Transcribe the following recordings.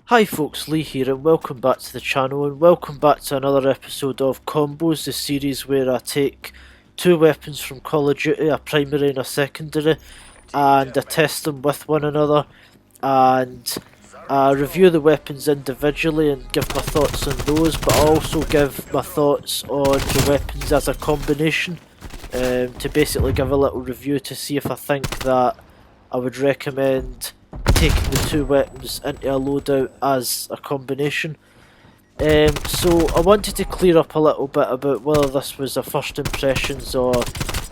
Hi folks, Lee here and welcome back to the channel and welcome back to another episode of Combos, the series where I take two weapons from Call of Duty, a primary and a secondary, and I test them with one another and I review the weapons individually and give my thoughts on those, but I also give my thoughts on the weapons as a combination to basically give a little review to see if I think that I would recommend taking the two weapons into a loadout as a combination. So I wanted to clear up a little bit about whether this was a first impressions or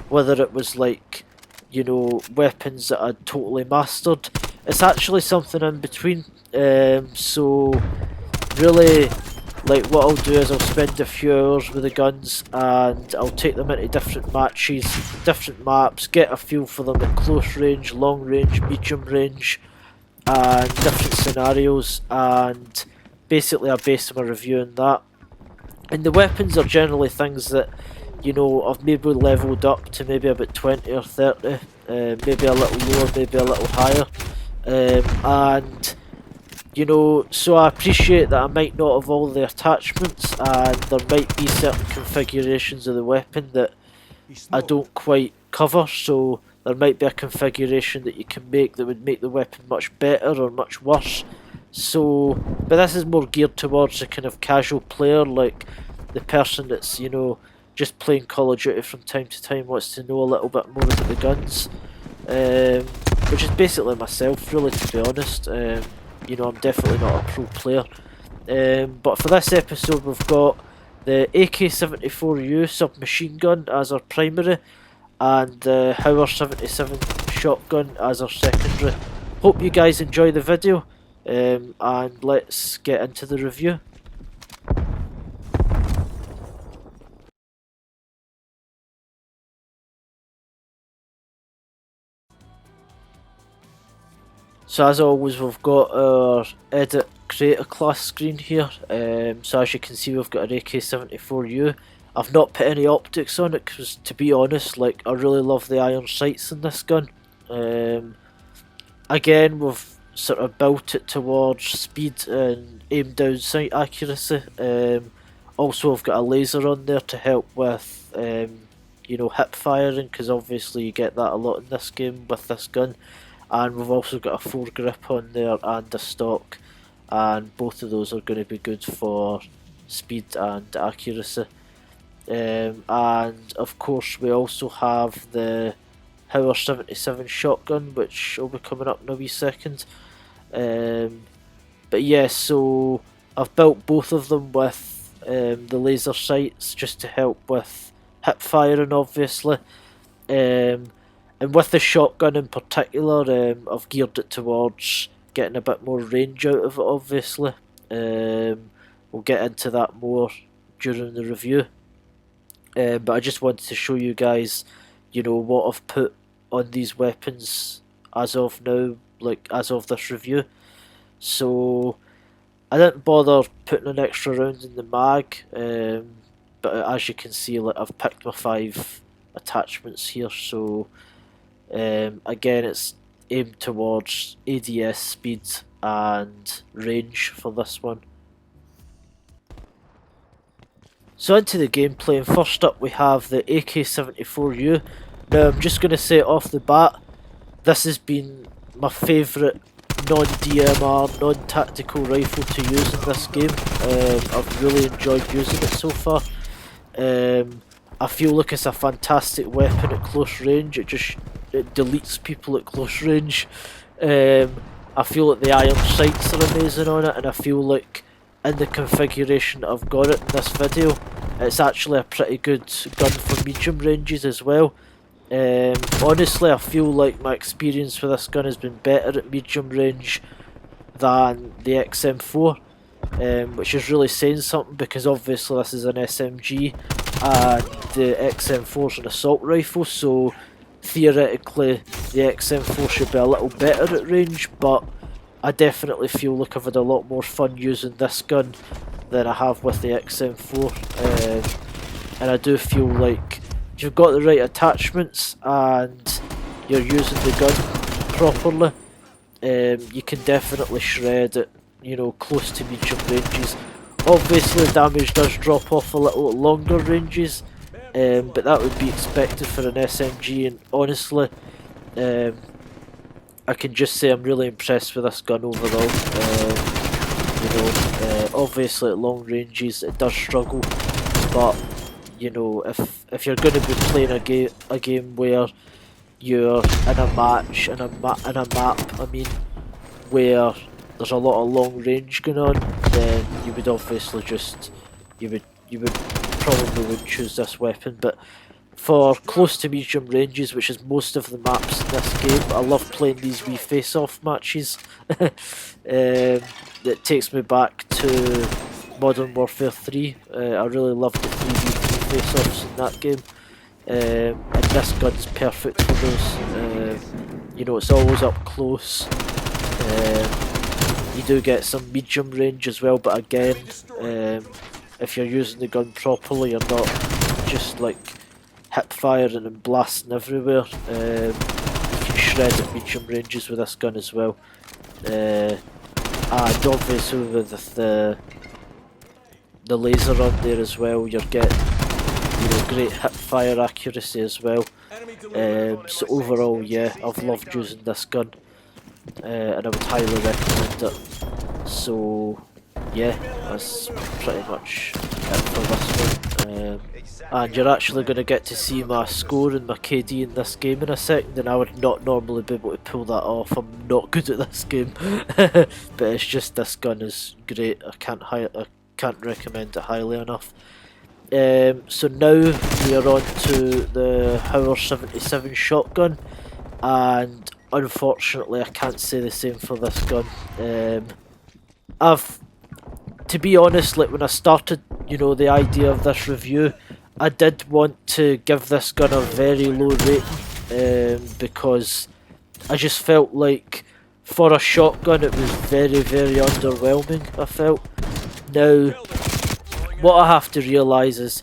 whether it was like, you know, weapons that I'd totally mastered. It's actually something in between. So really, like what I'll do is I'll spend a few hours with the guns and I'll take them into different matches, different maps, get a feel for them at close range, long range, medium range, and different scenarios, and basically I base my review on that. And the weapons are generally things that, you know, I've maybe leveled up to maybe about 20 or 30, maybe a little lower, maybe a little higher, and you know, so I appreciate that I might not have all the attachments and there might be certain configurations of the weapon that I don't quite cover, so there might be a configuration that you can make that would make the weapon much better or much worse. So, but this is more geared towards the kind of casual player, like the person that's, you know, just playing Call of Duty from time to time, wants to know a little bit more about the guns, which is basically myself, really, to be honest. You know, I'm definitely not a pro player. But for this episode we've got the AK-74u submachine gun as our primary and the Hauer 77 shotgun as our secondary. Hope you guys enjoy the video, and let's get into the review. So as always we've got our edit creator class screen here, so as you can see we've got an AK-74u. I've not put any optics on it because, to be honest, like, I really love the iron sights in this gun. Again, we've sort of built it towards speed and aim down sight accuracy. Also I've got a laser on there to help with you know, hip firing, because obviously you get that a lot in this game with this gun. And we've also got a foregrip on there and a stock, and both of those are going to be good for speed and accuracy. And of course we also have the Hauer 77 shotgun, which will be coming up in a wee second. But yeah, so I've built both of them with the laser sights just to help with hip firing, obviously. And with the shotgun in particular, I've geared it towards getting a bit more range out of it, obviously. We'll get into that more during the review. But I just wanted to show you guys, you know, what I've put on these weapons as of now, like as of this review. So I didn't bother putting an extra round in the mag, but as you can see, like, I've picked my 5 attachments here, so again it's aimed towards ADS, speed and range for this one. So into the gameplay, and first up we have the AK-74u. Now I'm just going to say off the bat, this has been my favourite non-DMR, non-tactical rifle to use in this game. I've really enjoyed using it so far. I feel like it's a fantastic weapon at close range. It deletes people at close range. I feel like the iron sights are amazing on it, and I feel like in the configuration that I've got it in this video, it's actually a pretty good gun for medium ranges as well. Honestly, I feel like my experience with this gun has been better at medium range than the XM4, which is really saying something, because obviously this is an SMG and the XM4 is an assault rifle, so theoretically the XM4 should be a little better at range, but I definitely feel like I've had a lot more fun using this gun than I have with the XM4, and I do feel like if you've got the right attachments and you're using the gun properly, you can definitely shred it you know, close to medium ranges. Obviously damage does drop off a little at longer ranges, but that would be expected for an SMG, and honestly, I can just say I'm really impressed with this gun overall. You know, obviously at long ranges it does struggle, but you know, if you're going to be playing a game where you're in a match in a map, I mean, where there's a lot of long range going on, then you would obviously just you would probably would choose this weapon. But for close to medium ranges, which is most of the maps in this game, I love playing these wee face-off matches. It takes me back to Modern Warfare 3. I really loved the 3v3 face-offs in that game. And this gun's perfect for those. You know, it's always up close. You do get some medium range as well, but again, if you're using the gun properly, you're not just like hip firing and blasting everywhere. You can shred at medium ranges with this gun as well. And obviously with the laser on there as well, you're getting, you know, great hip fire accuracy as well. So overall, yeah, I've loved using this gun, and I would highly recommend it. So yeah, that's pretty much it for this one. And you're actually going to get to see my score and my KD in this game in a second, and I would not normally be able to pull that off. I'm not good at this game, but it's just this gun is great. I can't recommend it highly enough. So now we are on to the Hauer 77 shotgun, and unfortunately I can't say the same for this gun. To be honest, like when I started, you know, the idea of this review, I did want to give this gun a very low rating, because I just felt like for a shotgun it was very, very underwhelming, I felt. Now, what I have to realise is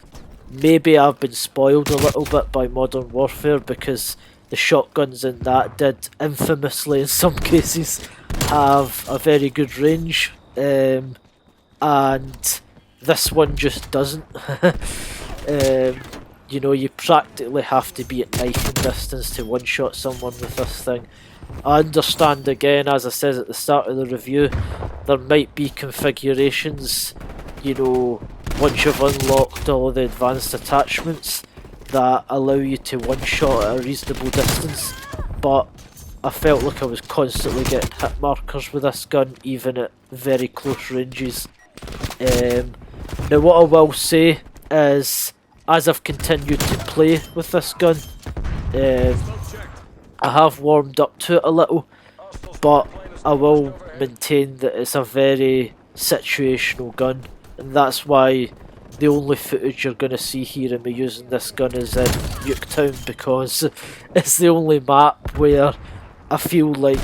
maybe I've been spoiled a little bit by Modern Warfare, because the shotguns in that did infamously in some cases have a very good range, and this one just doesn't. You know, you practically have to be at knifing distance to one-shot someone with this thing. I understand, again, as I said at the start of the review, there might be configurations, you know, once you've unlocked all the advanced attachments that allow you to one-shot at a reasonable distance, but I felt like I was constantly getting hit markers with this gun, even at very close ranges. Now what I will say is, as I've continued to play with this gun, I have warmed up to it a little, but I will maintain that it's a very situational gun, and that's why the only footage you're going to see here of me using this gun is in Nuketown, because it's the only map where I feel like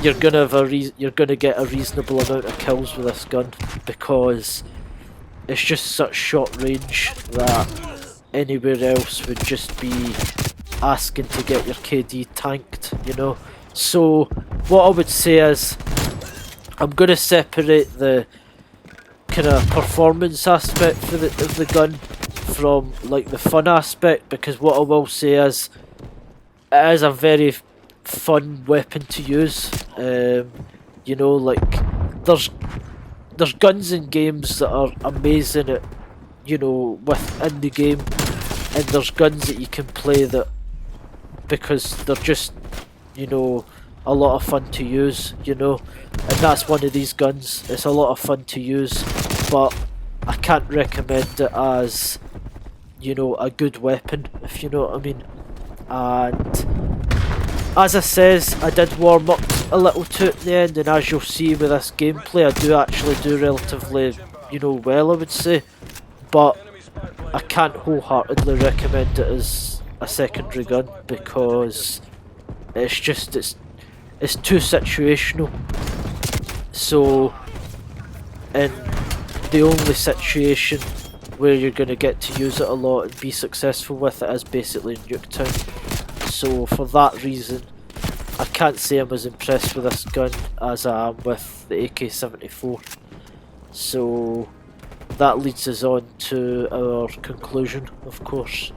you're gonna get a reasonable amount of kills with this gun, because it's just such short range that anywhere else would just be asking to get your KD tanked, you know. So what I would say is, I'm going to separate the kind of performance aspect of the gun from like the fun aspect, because what I will say is, it is a very fun weapon to use. You know, like there's guns in games that are amazing at, you know, within the game, and there's guns that you can play that, because they're just, you know, a lot of fun to use, you know, and that's one of these guns. It's a lot of fun to use, but I can't recommend it as, you know, a good weapon, if you know what I mean. And as I says, I did warm up a little to it in the end, and as you'll see with this gameplay, I do actually do relatively, you know, well, I would say, but I can't wholeheartedly recommend it as a secondary gun, because it's just, it's too situational. So in the only situation where you're going to get to use it a lot and be successful with it is basically in Nuketown. So for that reason, I can't say I'm as impressed with this gun as I am with the AK-74. So that leads us on to our conclusion, of course.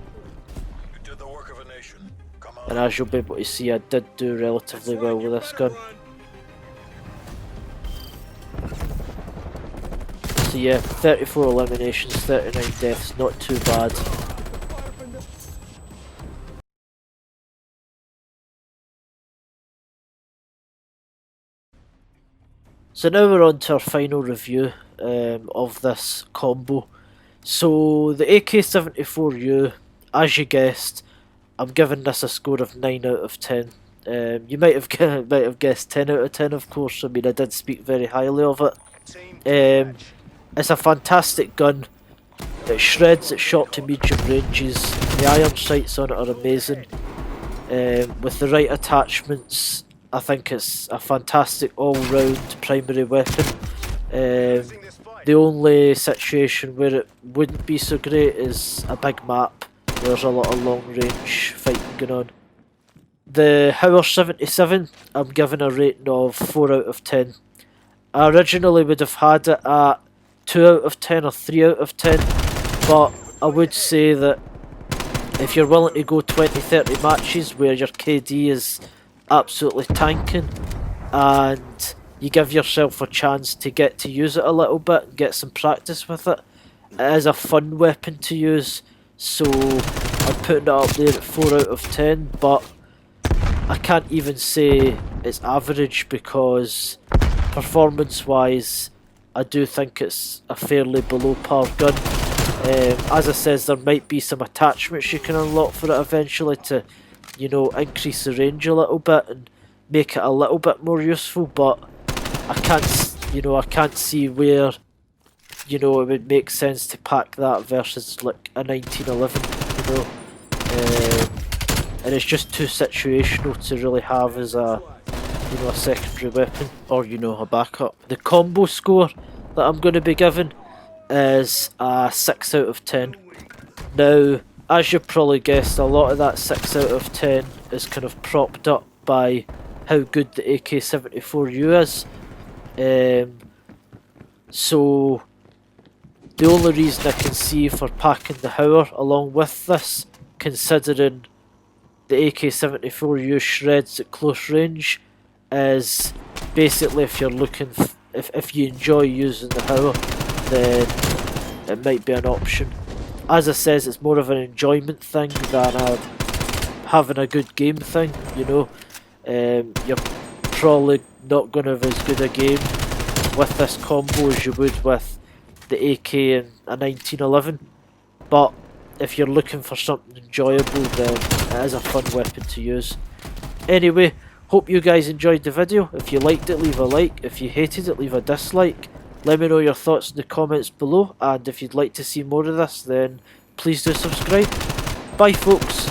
You did the work of a nation. Come on. And as you'll be able to see, I did do relatively well with this gun. So yeah, 34 eliminations, 39 deaths, not too bad. So now we're on to our final review of this combo. So the AK-74u, as you guessed, I'm giving this a score of 9 out of 10. You might have guessed 10 out of 10, of course. I mean, I did speak very highly of it. It's a fantastic gun. It shreds at short to medium ranges. The iron sights on it are amazing. With the right attachments, I think it's a fantastic all-round primary weapon. The only situation where it wouldn't be so great is a big map. There's a lot of long-range fighting going on. The Hauer 77, I'm giving a rating of 4 out of 10. I originally would have had it at 2 out of 10 or 3 out of 10, but I would say that if you're willing to go 20-30 matches where your KD is absolutely tanking and you give yourself a chance to get to use it a little bit and get some practice with it, it is a fun weapon to use. So I'm putting it up there at 4 out of 10, but I can't even say it's average because performance wise I do think it's a fairly below par gun. As I says, there might be some attachments you can unlock for it eventually to, you know, increase the range a little bit and make it a little bit more useful, but I can't see where, you know, it would make sense to pack that versus like a 1911, you know. And it's just too situational to really have as a, you know, a secondary weapon or, you know, a backup. The combo score that I'm going to be giving is a 6 out of 10. Now, as you probably guessed, a lot of that 6 out of 10 is kind of propped up by how good the AK-74u is. So the only reason I can see for packing the Hauer along with this, considering the AK-74u shreds at close range, is basically if you're looking, if you enjoy using the Hauer, then it might be an option. As I says, it's more of an enjoyment thing than having a good game thing, you know. You're probably not going to have as good a game with this combo as you would with the AK and a 1911, but if you're looking for something enjoyable, then it is a fun weapon to use. Anyway, hope you guys enjoyed the video. If you liked it, leave a like. If you hated it, leave a dislike. Let me know your thoughts in the comments below, and if you'd like to see more of this, then please do subscribe. Bye folks.